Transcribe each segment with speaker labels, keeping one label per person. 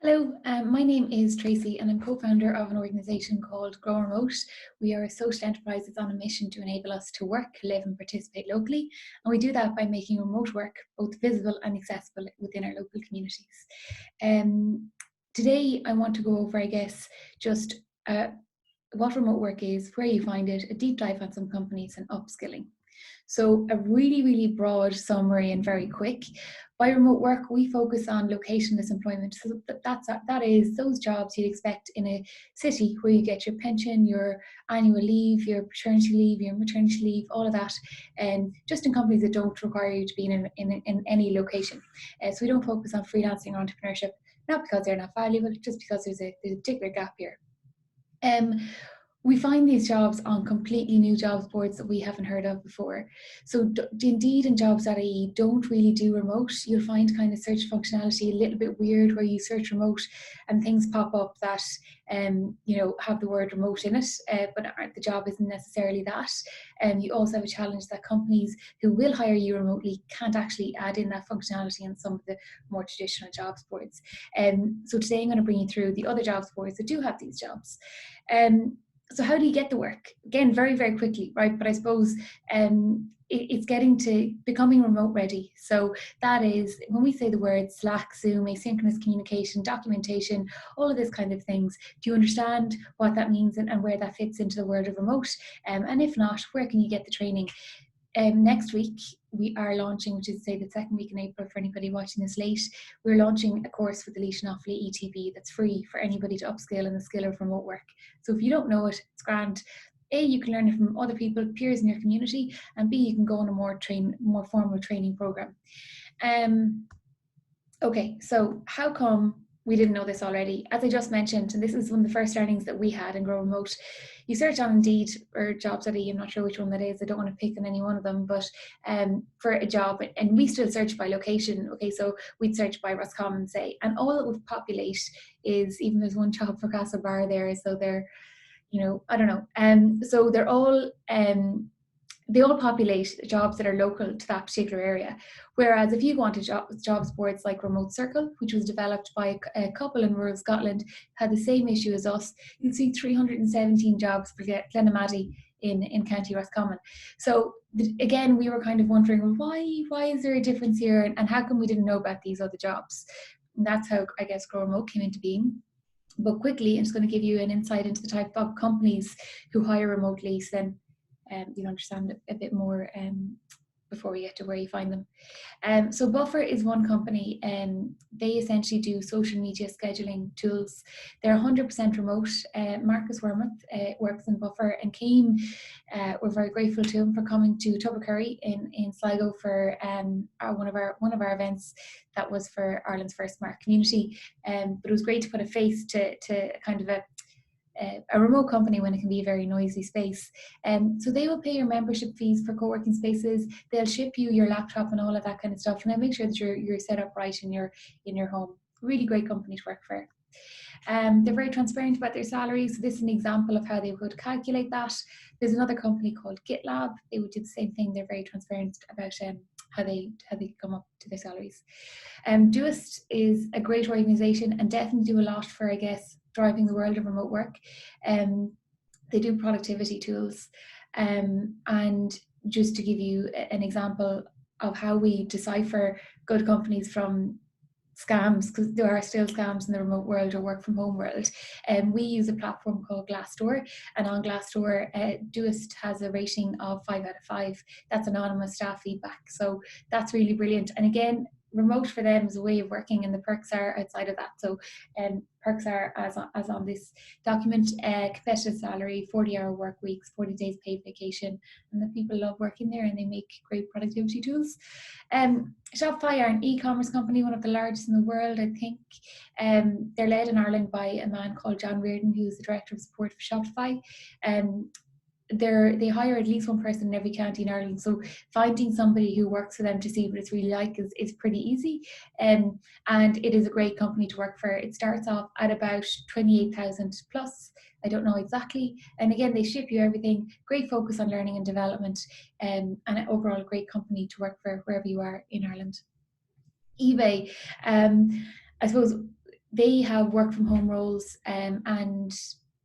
Speaker 1: Hello, my name is Tracy and I'm co-founder of an organisation called Grow Remote. We are a social enterprise that's on a mission to enable us to work, live and participate locally. And we do that by making remote work both visible and accessible within our local communities. Today I want to go over, just what remote work is, where you find it, a deep dive on some companies and upskilling. So a really broad summary and very quick. By remote work, we focus on locationless employment. So that is those jobs you'd expect in a city where you get your pension, your annual leave, your paternity leave, your maternity leave, all of that, and just in companies that don't require you to be in any location. So we don't focus on freelancing or entrepreneurship, not because they're not valuable, just because there's a particular gap here. We find these jobs on completely new jobs boards that we haven't heard of before. So Indeed and jobs.ie don't really do remote. You'll find kind of search functionality a little bit weird where you search remote and things pop up that have the word remote in it, but the job isn't necessarily that. You also have a challenge that companies who will hire you remotely can't actually add in that functionality in some of the more traditional jobs boards. So today I'm going to bring you through the other jobs boards that do have these jobs. So how do you get the work? Again, very quickly, right? But I suppose it's getting to becoming remote ready. So that is when we say the words Slack, Zoom, asynchronous communication, documentation, all of this kind of things. Do you understand what that means and where that fits into the world of remote? And if not, where can you get the training? Next week we are launching, which is say the second week in April for anybody watching this late, we're launching a course with the Laois Offaly ETB that's free for anybody to upskill in the skill of remote work. So if you don't know it, it's grand. A, you can learn it from other people, peers in your community, and B, you can go on a more formal training program. Okay, so how come we didn't know this already? As I just mentioned, and this is one of the first learnings that we had in Grow Remote, you search on Indeed or jobs.ie, I'm not sure which one that is, I don't want to pick on any one of them, but for a job, and we still search by location. Okay, so we'd search by Roscommon, say, and all it would populate is, even there's one job for Castlebar there, so they're, I don't know. So they're all, they all populate jobs that are local to that particular area. Whereas if you go onto jobs boards like Remote Circle, which was developed by a couple in rural Scotland, had the same issue as us, you'll see 317 jobs for Glenamaddy in County Roscommon. So again, we were kind of wondering, well, why is there a difference here, and how come we didn't know about these other jobs? And that's how, I guess, Grow Remote came into being. But quickly, I'm just going to give you an insight into the type of companies who hire remotely, so then you'll understand a bit more before we get to where you find them. So Buffer is one company, and they essentially do social media scheduling tools. They're 100% remote. Marcus Wormuth works in Buffer and came, we're very grateful to him for coming to Tubbercurry in Sligo for one of our events that was for Ireland's first smart community. But it was great to put a face to kind of a remote company when it can be a very noisy space. So they will pay your membership fees for co-working spaces. They'll ship you your laptop and all of that kind of stuff, and they'll make sure that you're set up right in your home. Really great company to work for. They're very transparent about their salaries. So this is an example of how they would calculate that. There's another company called Gitlab. They would do the same thing. They're very transparent about how they come up to their salaries. Duyst is a great organization and definitely do a lot for, I guess, driving the world of remote work. They do productivity tools. And just to give you an example of how we decipher good companies from scams, because there are still scams in the remote world or work from home world, and we use a platform called Glassdoor, and on Glassdoor Duyst has a rating of 5 out of 5. That's anonymous staff feedback, so that's really brilliant. And again, remote for them is a way of working, and the perks are outside of that. So perks are as on this document: competitive salary, 40-hour work weeks, 40 days paid vacation, and the people love working there and they make great productivity tools. Shopify are an e-commerce company, one of the largest in the world, I think. They're led in Ireland by a man called John Reardon, who's the director of support for Shopify. They hire at least one person in every county in Ireland, so finding somebody who works for them to see what it's really like is pretty easy, and it is a great company to work for. It starts off at about 28,000 plus, I don't know exactly, and again they ship you everything. Great focus on learning and development, and overall a great company to work for wherever you are in Ireland. eBay, I suppose they have work from home roles, and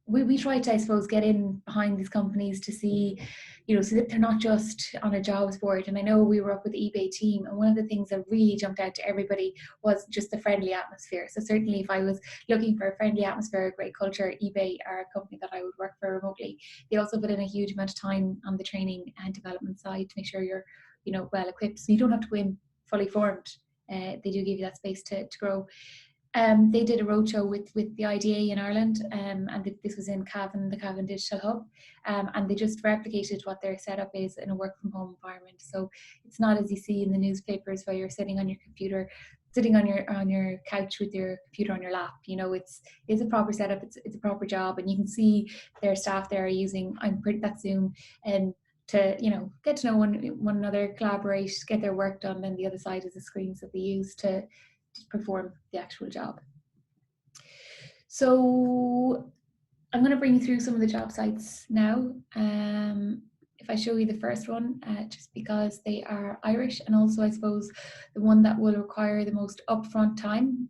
Speaker 1: we try to, I suppose, get in behind these companies to see, so that they're not just on a jobs board. And I know we were up with the eBay team, and one of the things that really jumped out to everybody was just the friendly atmosphere. So certainly if I was looking for a friendly atmosphere, a great culture, eBay are a company that I would work for remotely. They also put in a huge amount of time on the training and development side to make sure you're, well equipped, so you don't have to go in fully formed. They do give you that space to grow. They did a roadshow with the IDA in Ireland, and this was in the Cavendish Shuttle, and they just replicated what their setup is in a work from home environment. So it's not as you see in the newspapers where you're sitting on your computer, sitting on your couch with your computer on your lap. It's a proper setup. It's a proper job, and you can see their staff there are using that Zoom and to get to know one another, collaborate, get their work done. Then the other side is the screens that they use to perform the actual job. So I'm going to bring you through some of the job sites now. If I show you the first one, just because they are Irish, and also I suppose the one that will require the most upfront time,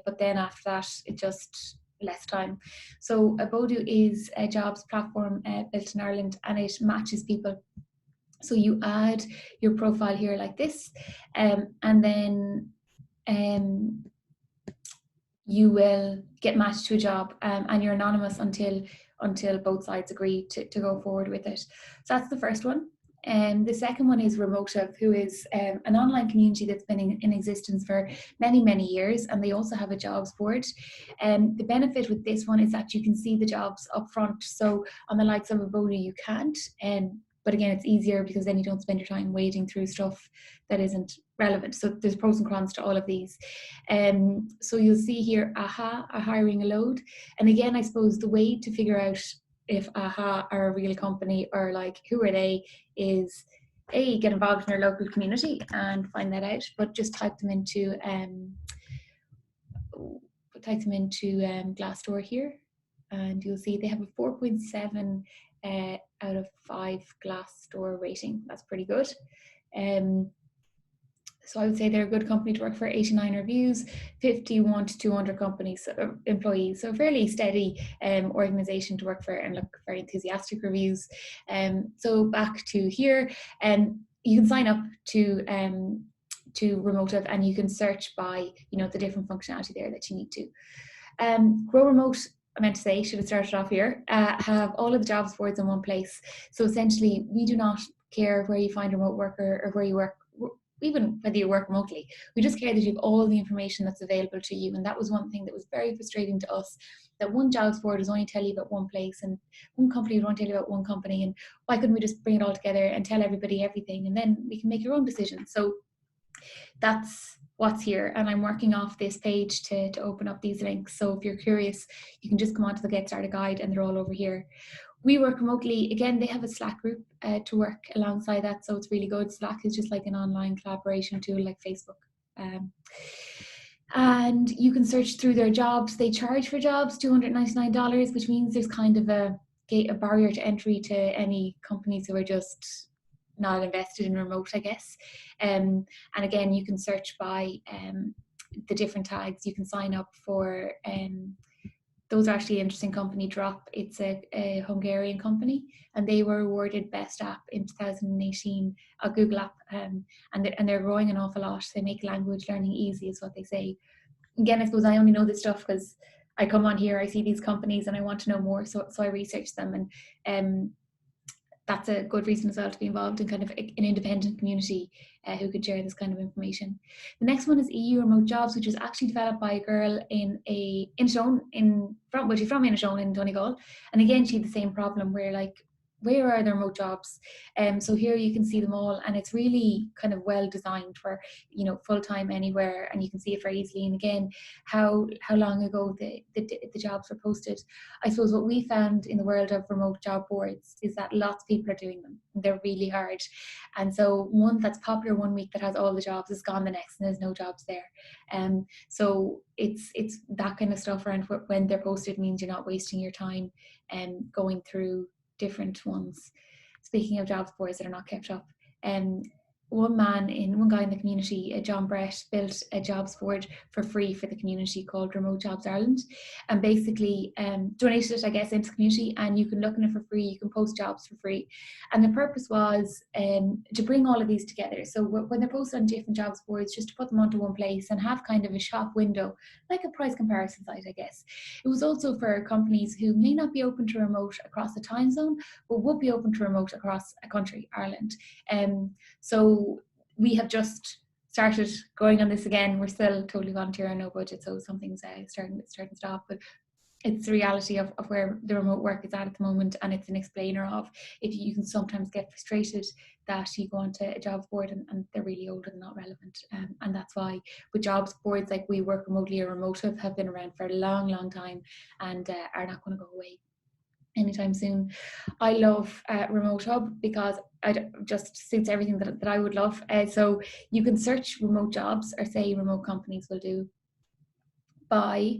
Speaker 1: but then after that it just less time. So Bodoo is a jobs platform built in Ireland, and it matches people. So you add your profile here like this, and then you will get matched to a job, and you're anonymous until both sides agree to go forward with it. So that's the first one. The second one is RemoteWho, who is an online community that's been in existence for many, many years, and they also have a jobs board. The benefit with this one is that you can see the jobs up front. So on the likes of a Bodoo, you can't. But again, it's easier because then you don't spend your time wading through stuff that isn't relevant. So there's pros and cons to all of these. So you'll see here, AHA are hiring a load. And again, I suppose the way to figure out if AHA are a real company or like who are they is get involved in your local community and find that out, but just type them into Glassdoor here, and you'll see they have a 4.7 out of 5 Glassdoor rating. That's pretty good. So I would say they're a good company to work for. 89 reviews, 51 to 200 employees. So a fairly steady organization to work for, and look, very enthusiastic reviews. So back to here, you can sign up to RemoteWho, and you can search by the different functionality there that you need to. Grow Remote, I meant to say, should have started off here, have all of the jobs boards in one place. So essentially, we do not care where you find a remote worker or where you work, even whether you work remotely. We just care that you have all the information that's available to you. And that was one thing that was very frustrating to us, that one jobs board was only tell you about one place, and one company would only tell you about one company. And why couldn't we just bring it all together and tell everybody everything, and then we can make your own decision? So that's what's here, and I'm working off this page to open up these links. So if you're curious, you can just come onto the Get Started guide, and they're all over here. We work remotely. Again, they have a Slack group to work alongside that, so it's really good. Slack is just like an online collaboration tool like Facebook. And you can search through their jobs. They charge for jobs $299, which means there's kind of a barrier to entry to any companies who are just not invested in remote, I guess. And again, you can search by the different tags. You can sign up for those are actually an interesting company. Drop, it's a Hungarian company, and they were awarded Best App in 2018, a Google app, and they're growing an awful lot. They make language learning easy, is what they say. Again, I suppose I only know this stuff because I come on here, I see these companies, and I want to know more, so I research them, and that's a good reason as well to be involved in kind of an independent community who could share this kind of information. The next one is EU Remote Jobs, which was actually developed by a girl in Inishone, she's from Inishone in Donegal. And again, she had the same problem where like, where are the remote jobs? So here you can see them all, and it's really kind of well designed for full-time anywhere, and you can see it very easily. And again, how long ago the jobs were posted. I suppose what we found in the world of remote job boards is that lots of people are doing them. They're really hard, and so one that's popular one week that has all the jobs is gone the next, and there's no jobs there. So it's that kind of stuff around when they're posted means you're not wasting your time going through different ones. Speaking of jobs boards that are not kept up, one guy in the community, John Brett, built a jobs board for free for the community called Remote Jobs Ireland, and basically donated it, I guess, into the community, and you can look in it for free, you can post jobs for free. And the purpose was to bring all of these together. So when they're posted on different jobs boards, just to put them onto one place and have kind of a shop window, like a price comparison site, I guess. It was also for companies who may not be open to remote across a time zone, but would be open to remote across a country, Ireland. So we have just started going on this again. We're still totally volunteer on no budget, so something's starting to stop. But it's the reality of where the remote work is at the moment, and it's an explainer of if you can sometimes get frustrated that you go onto a jobs board and they're really old and not relevant. And that's why with jobs boards like We Work Remotely or RemoteWho have been around for a long time and are not going to go away anytime soon. I love RemoteWho because it just suits everything that I would love. So you can search remote jobs, or say remote companies will do, by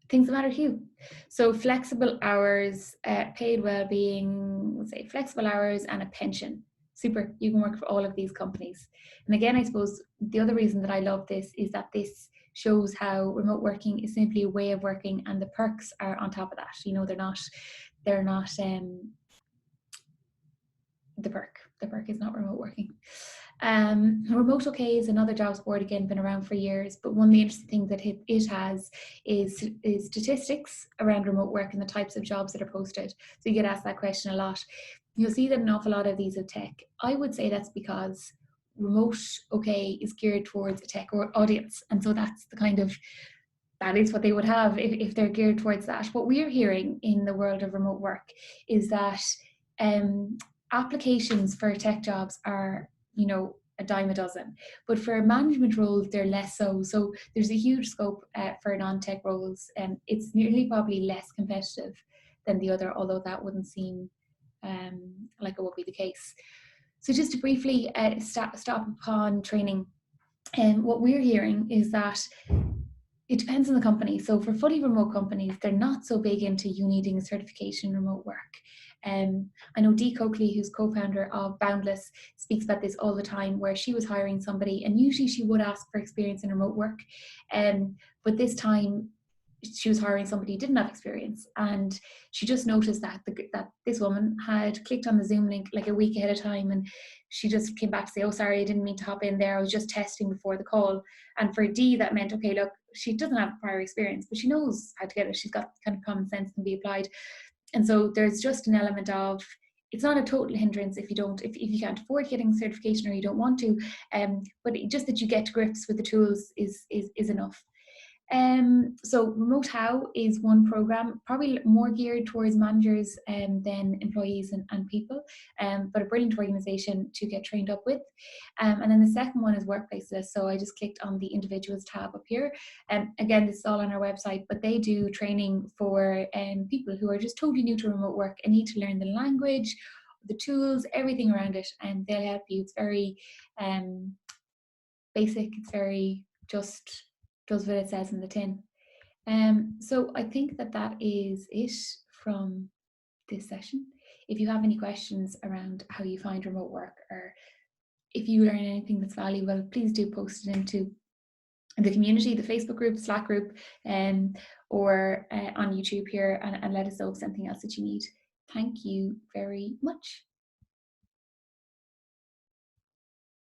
Speaker 1: things that matter to you. So flexible hours, paid well-being, let's say flexible hours and a pension. Super, you can work for all of these companies. And again, I suppose the other reason that I love this is that this shows how remote working is simply a way of working, and the perks are on top of that. You know, they're not the perk is not remote working. Remote OK is another jobs board, again, been around for years, but one of the interesting things that it has is statistics around remote work and the types of jobs that are posted. So you get asked that question a lot. You'll see that an awful lot of these are tech. I would say that's because Remote OK is geared towards a tech audience, and so that's the kind of, that is what they would have if they're geared towards that. What we're hearing in the world of remote work is that applications for tech jobs are, you know, a dime a dozen, but for management roles they're less so. So there's a huge scope for non-tech roles, and it's nearly probably less competitive than the other, although that wouldn't seem like it would be the case. So just to briefly stop upon training, what we're hearing is that it depends on the company. So for fully remote companies, they're not so big into you needing a certification in remote work. I know Dee Coakley, who's co-founder of Boundless, speaks about this all the time, where she was hiring somebody and usually she would ask for experience in remote work. But this time she was hiring somebody who didn't have experience, and she just noticed that that this woman had clicked on the Zoom link like a week ahead of time, and she just came back to say, oh, sorry, I didn't mean to hop in there, I was just testing before the call. And for Dee, that meant, okay, look, she doesn't have prior experience, but she knows how to get it. She's got kind of common sense can be applied. And so there's just an element of, it's not a total hindrance if you can't afford getting certification or you don't want to, but just that you get to grips with the tools is enough. So RemoteWho is one program, probably more geared towards managers than employees and people, but a brilliant organization to get trained up with. And then the second one is Workplace List. So I just clicked on the individuals tab up here. Again, this is all on our website, but they do training for people who are just totally new to remote work and need to learn the language, the tools, everything around it, and they'll help you. It's very basic. It's very just does what it says in the tin. So I think that is it from this session. If you have any questions around how you find remote work, or if you learn anything that's valuable, please do post it into the community, the Facebook group, Slack group, or on YouTube here, and let us know of something else that you need. Thank you very much.